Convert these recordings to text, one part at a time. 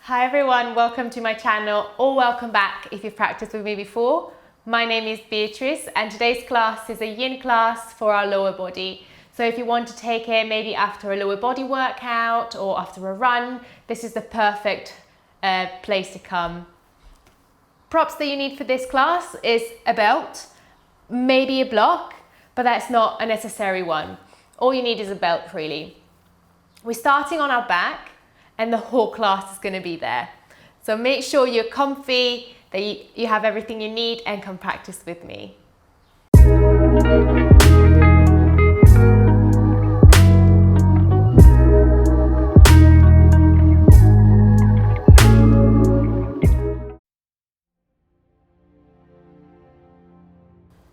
Hi everyone, welcome to my channel, or welcome back if you've practiced with me before. My name is Beatrice and today's class is a yin class for our lower body. So if you want to take it maybe after a lower body workout or after a run, this is the perfect place to come. Props that you need for this class is a belt, maybe a block, but that's not a necessary one. All you need is a belt really. We're starting on our back and the whole class is going to be there. So make sure you're comfy, that you have everything you need and come practice with me.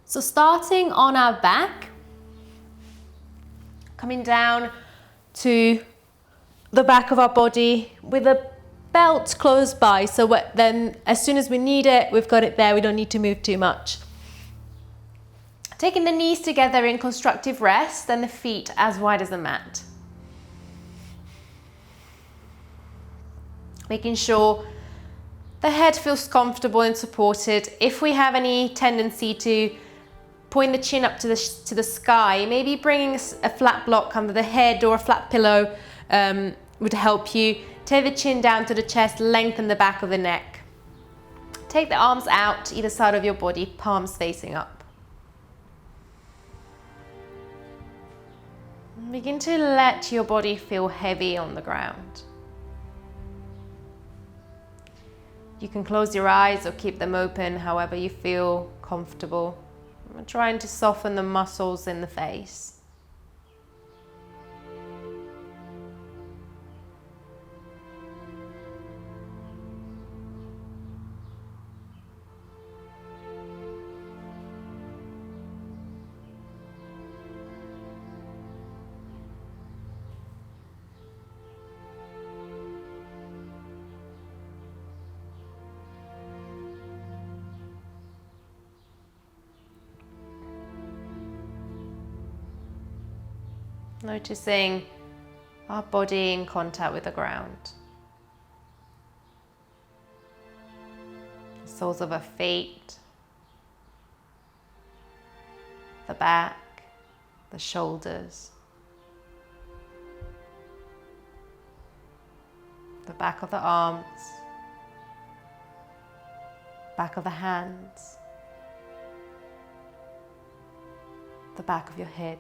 So starting on our back, coming down to the back of our body with a belt close by, so then as soon as we need it, we've got it there, we don't need to move too much. Taking the knees together in constructive rest and the feet as wide as the mat. Making sure the head feels comfortable and supported. If we have any tendency to point the chin up to the sky, maybe bringing a flat block under the head or a flat pillow would help you. Take the chin down to the chest, lengthen the back of the neck. Take the arms out either side of your body, palms facing up. Begin to let your body feel heavy on the ground. You can close your eyes or keep them open, however you feel comfortable. I'm trying to soften the muscles in the face. Noticing our body in contact with the ground. The soles of our feet, the back, the shoulders, the back of the arms, back of the hands, the back of your head.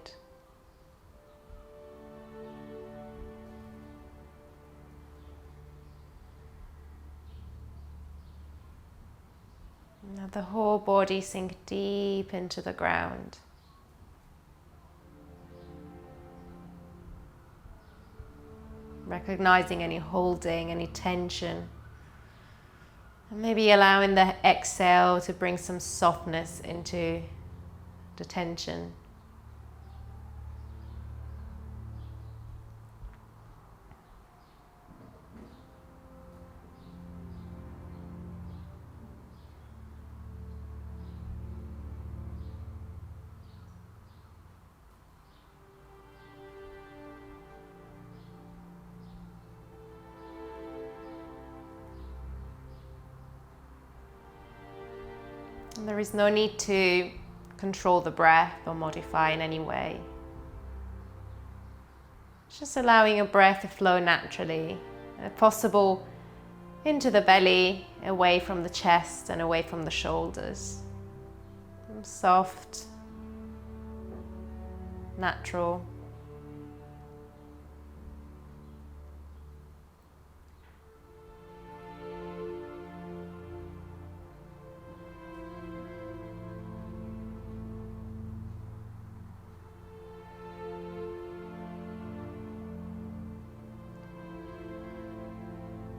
Now the whole body sink deep into the ground. Recognizing any holding, any tension. And maybe allowing the exhale to bring some softness into the tension. And there is no need to control the breath or modify in any way. Just allowing your breath to flow naturally, if possible, into the belly, away from the chest and away from the shoulders. Soft, natural.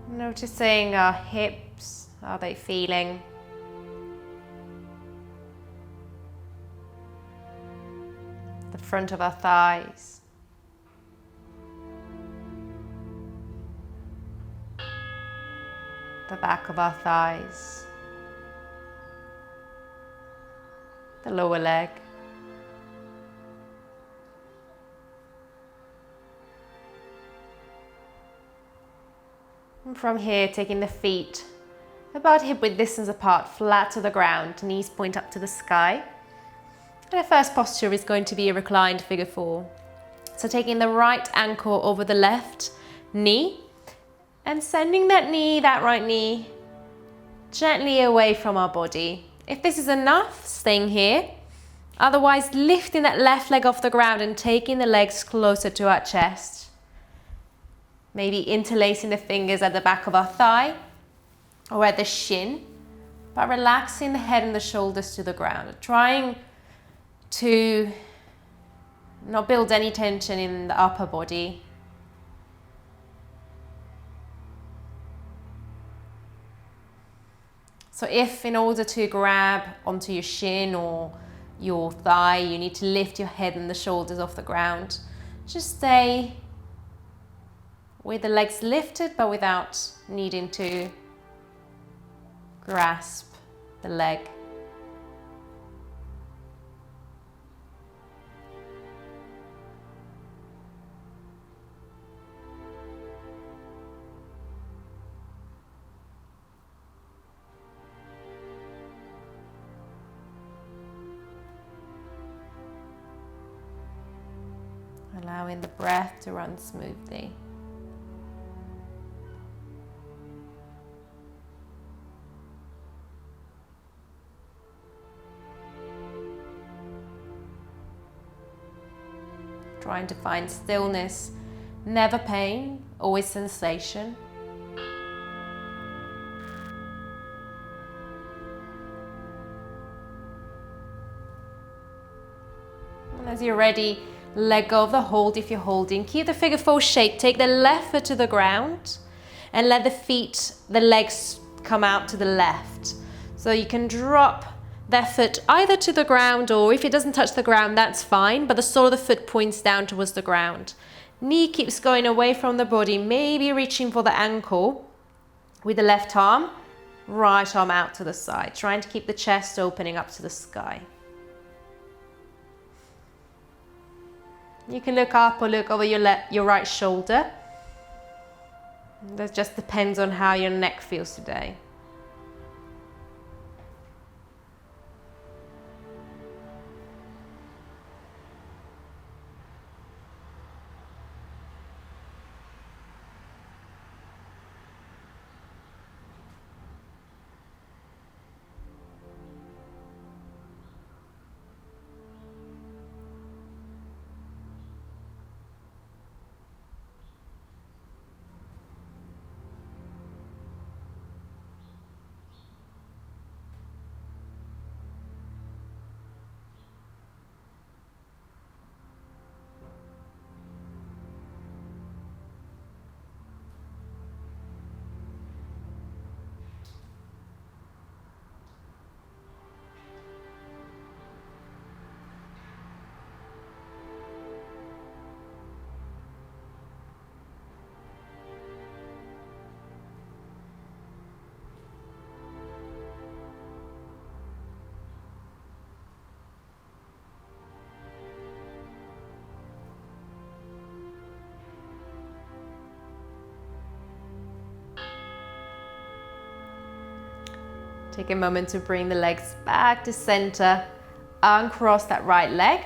Noticing our hips, are they feeling? The front of our thighs. The back of our thighs. The lower leg. And from here, taking the feet about hip width distance apart, flat to the ground, knees point up to the sky. And the first posture is going to be a reclined figure 4. So taking the right ankle over the left knee and sending that right knee, gently away from our body. If this is enough, staying here. Otherwise, lifting that left leg off the ground and taking the legs closer to our chest. Maybe interlacing the fingers at the back of our thigh or at the shin, but relaxing the head and the shoulders to the ground. Trying to not build any tension in the upper body. So if in order to grab onto your shin or your thigh, you need to lift your head and the shoulders off the ground, just stay with the legs lifted but without needing to grasp the leg. Allowing the breath to run smoothly. Trying to find stillness, never pain, always sensation. And as you're ready, let go of the hold if you're holding. Keep the figure 4 shape. Take the left foot to the ground and let the legs come out to the left. So you can drop that foot either to the ground, or if it doesn't touch the ground, that's fine, but the sole of the foot points down towards the ground. Knee keeps going away from the body, maybe reaching for the ankle with the left arm, right arm out to the side, trying to keep the chest opening up to the sky. You can look up or look over your right shoulder. That just depends on how your neck feels today. Take a moment to bring the legs back to center, uncross that right leg.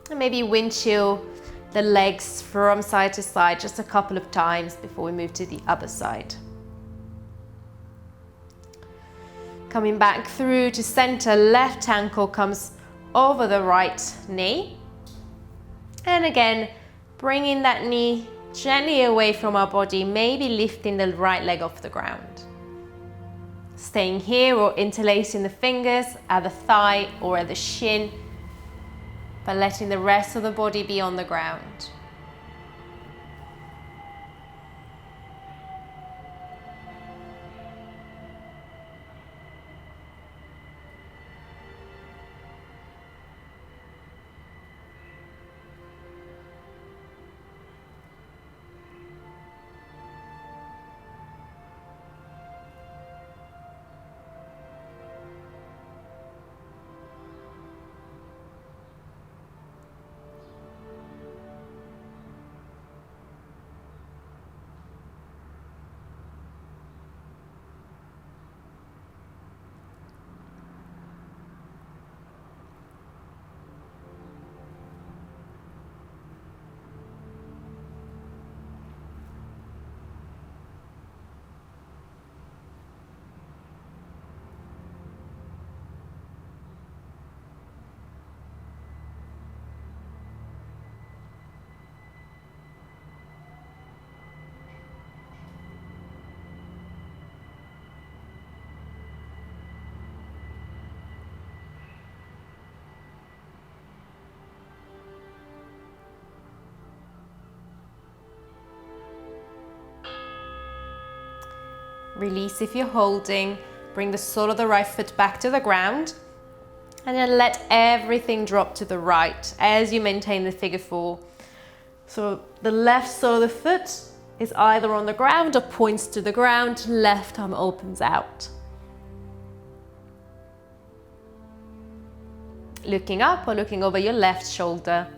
And maybe wind chill the legs from side to side just a couple of times before we move to the other side. Coming back through to center, left ankle comes over the right knee. And again, bringing that knee gently away from our body, maybe lifting the right leg off the ground. Staying here or interlacing the fingers at the thigh or at the shin, but letting the rest of the body be on the ground. Release if you're holding. Bring the sole of the right foot back to the ground. And then let everything drop to the right as you maintain the figure four. So the left sole of the foot is either on the ground or points to the ground. Left arm opens out. Looking up or looking over your left shoulder.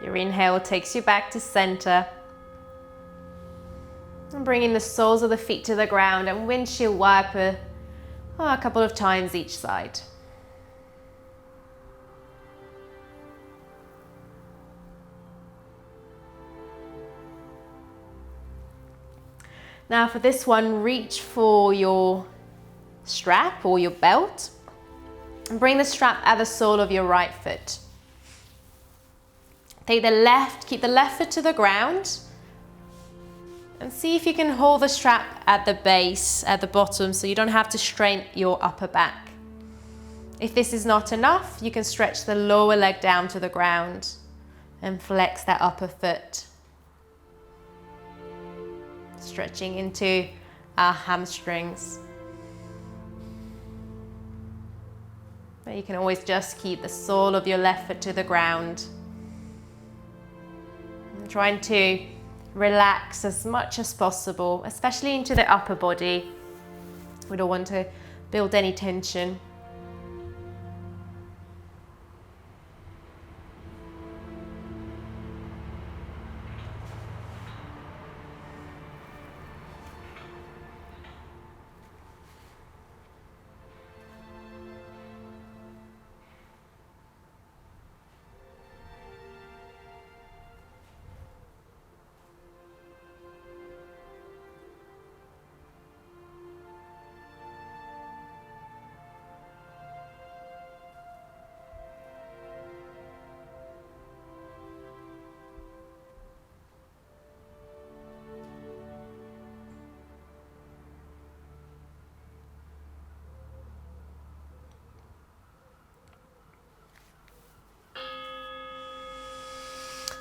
Your inhale takes you back to center. And bringing the soles of the feet to the ground and windshield wiper a couple of times each side. Now for this one, reach for your strap or your belt and bring the strap at the sole of your right foot. Keep the left foot to the ground and see if you can hold the strap at the base, at the bottom, so you don't have to strain your upper back. If this is not enough, you can stretch the lower leg down to the ground and flex that upper foot. Stretching into our hamstrings. But you can always just keep the sole of your left foot to the ground. I'm trying to relax as much as possible, especially into the upper body. We don't want to build any tension.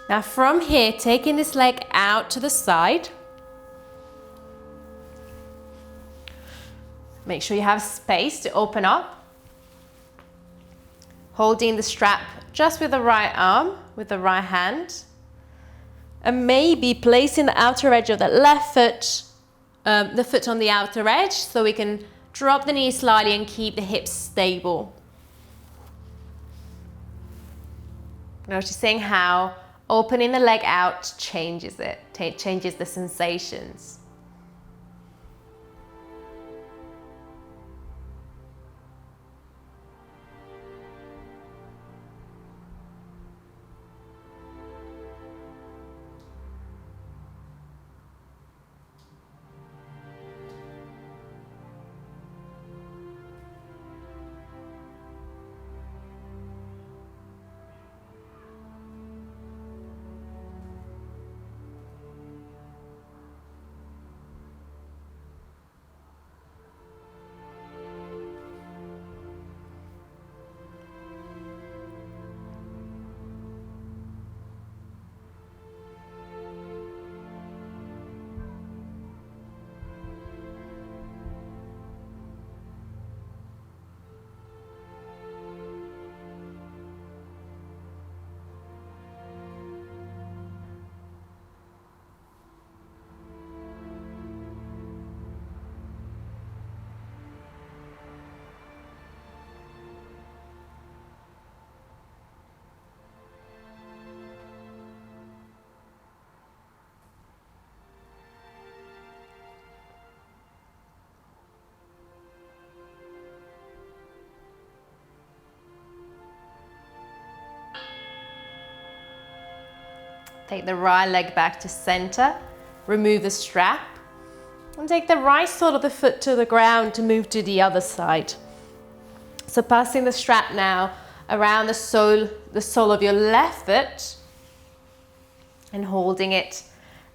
Now from here, taking this leg out to the side. Make sure you have space to open up. Holding the strap just with the right arm, with the right hand. And maybe placing the outer edge of that left foot, the foot on the outer edge, so we can drop the knee slightly and keep the hips stable. Noticing how opening the leg out changes it, changes the sensations. Take the right leg back to center, remove the strap, and take the right sole of the foot to the ground to move to the other side. So passing the strap now around the sole of your left foot and holding it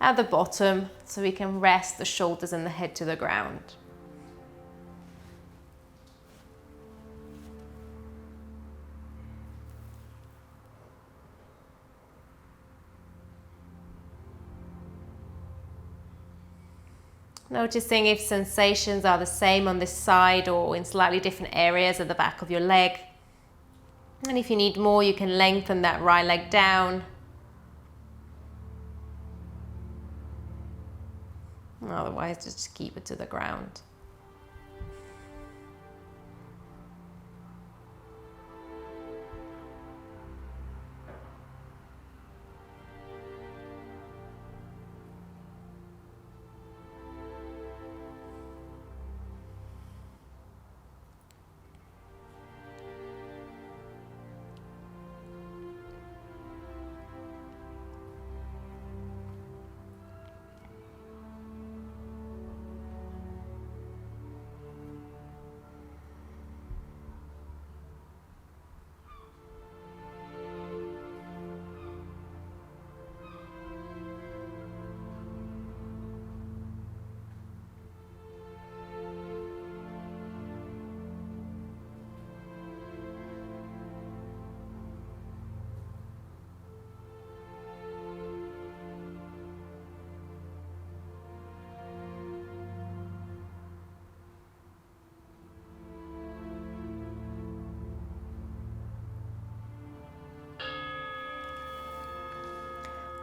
at the bottom so we can rest the shoulders and the head to the ground. Noticing if sensations are the same on this side or in slightly different areas at the back of your leg. And if you need more, you can lengthen that right leg down. Otherwise, just keep it to the ground.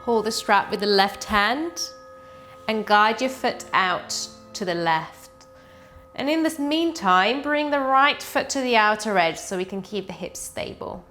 Hold the strap with the left hand and guide your foot out to the left. And in this meantime, bring the right foot to the outer edge so we can keep the hips stable.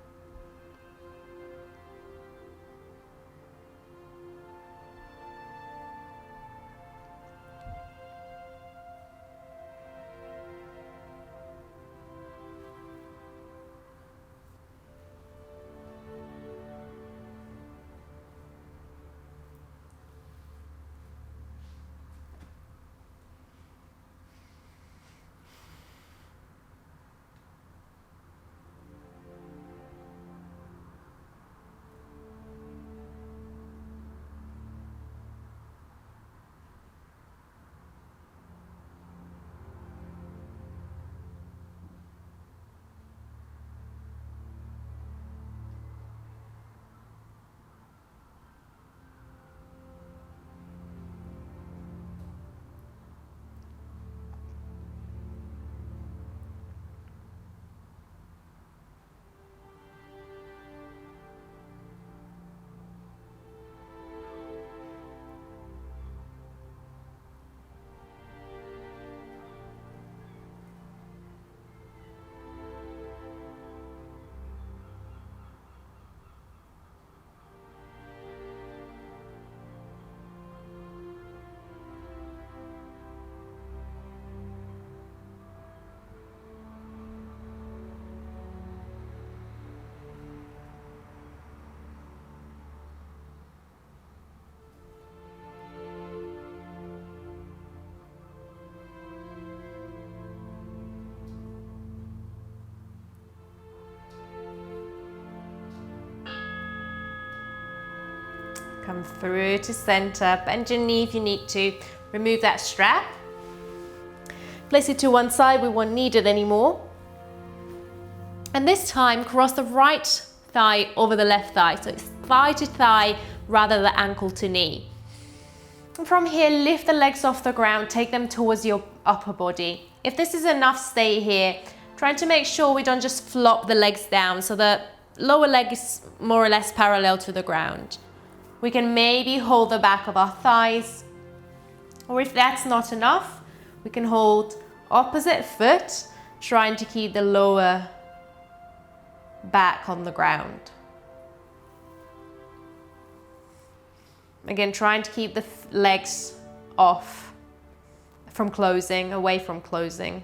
Come through to center, bend your knee if you need to. Remove that strap. Place it to one side, we won't need it anymore. And this time, cross the right thigh over the left thigh. So it's thigh to thigh rather than ankle to knee. And from here, lift the legs off the ground, take them towards your upper body. If this is enough, stay here. Trying to make sure we don't just flop the legs down so the lower leg is more or less parallel to the ground. We can maybe hold the back of our thighs, or if that's not enough, we can hold opposite foot, trying to keep the lower back on the ground. Again, trying to keep the legs off from closing, away from closing.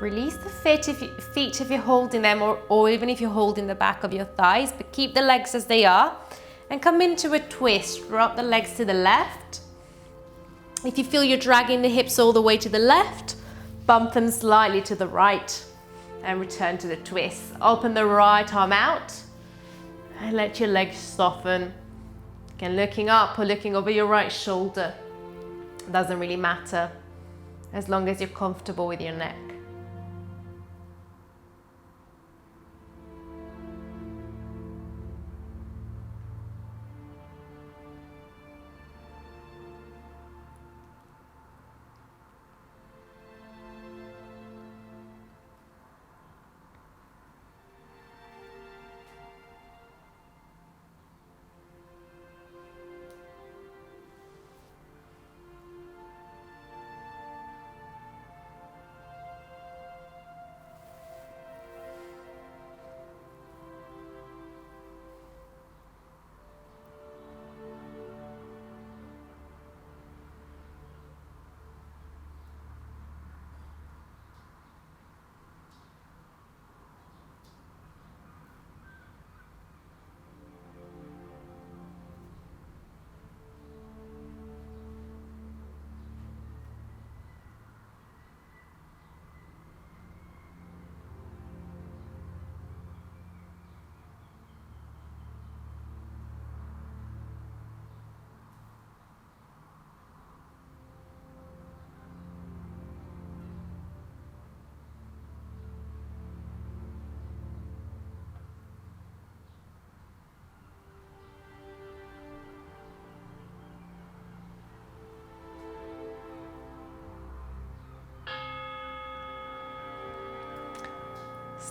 Release the feet if you're holding them, or even if you're holding the back of your thighs, but keep the legs as they are. And come into a twist. Drop the legs to the left. If you feel you're dragging the hips all the way to the left, bump them slightly to the right and return to the twist. Open the right arm out and let your legs soften. Again, looking up or looking over your right shoulder. Doesn't really matter as long as you're comfortable with your neck.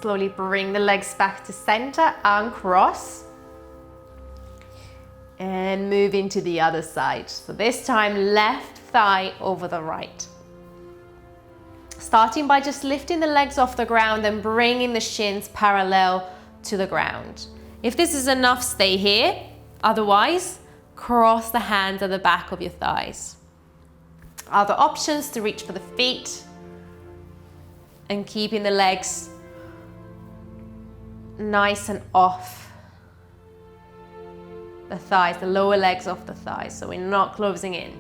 Slowly bring the legs back to center, uncross, and move into the other side. So this time, left thigh over the right. Starting by just lifting the legs off the ground and bringing the shins parallel to the ground. If this is enough, stay here. Otherwise, cross the hands at the back of your thighs. Other options to reach for the feet and keeping the legs nice and off the thighs, the lower legs off the thighs, so we're not closing in.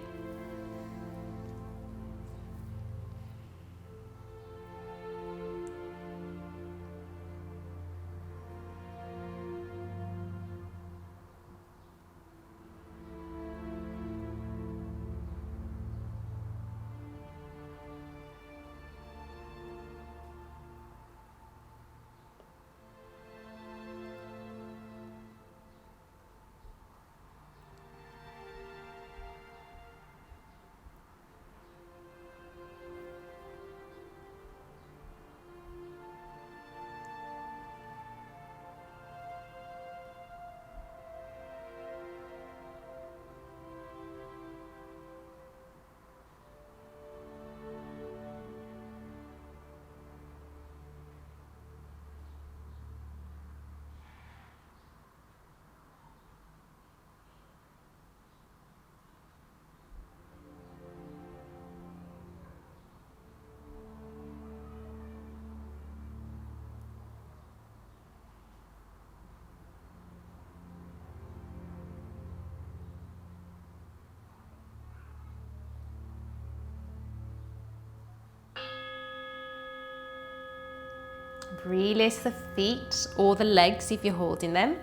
Release the feet or the legs if you're holding them,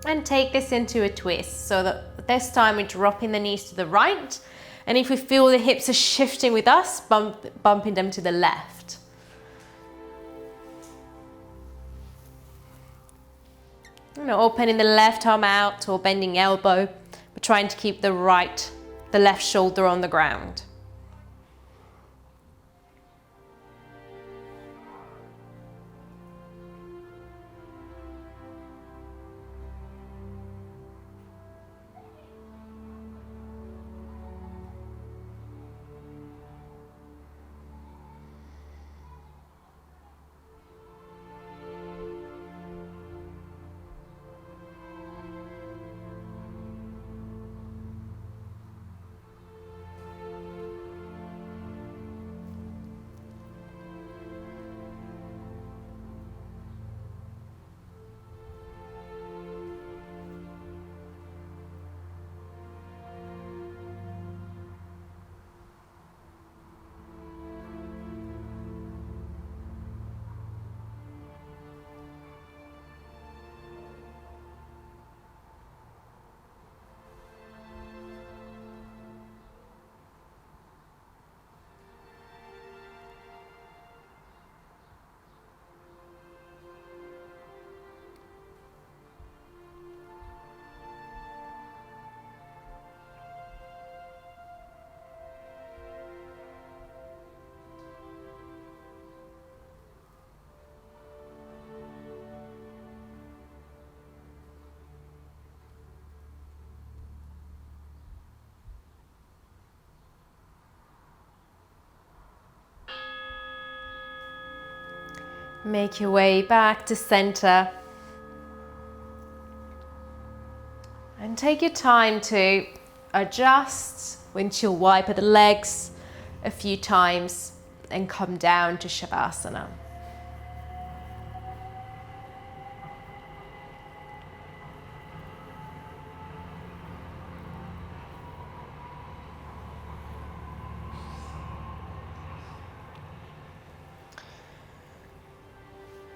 and take this into a twist, so that this time we're dropping the knees to the right, and if we feel the hips are shifting with us, bumping them to the left. Opening the left arm out or bending elbow, but trying to keep the left shoulder on the ground. Make your way back to center. And take your time to adjust, windshield wiper the legs a few times and come down to Shavasana.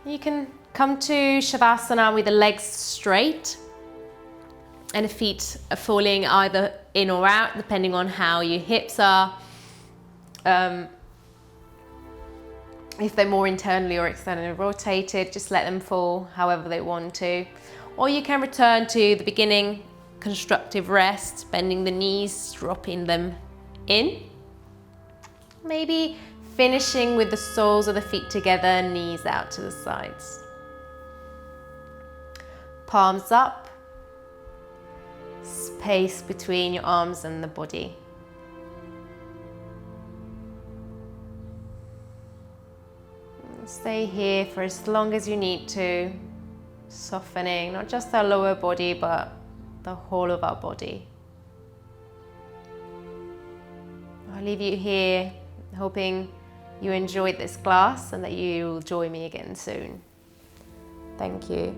You can come to Shavasana with the legs straight and the feet are falling either in or out depending on how your hips are. If they're more internally or externally rotated, just let them fall however they want to. Or you can return to the beginning, constructive rest, bending the knees, dropping them in. Maybe finishing with the soles of the feet together, knees out to the sides. Palms up, space between your arms and the body. Stay here for as long as you need to, softening not just our lower body but the whole of our body. I'll leave you here hoping you enjoyed this class and that you'll join me again soon. Thank you.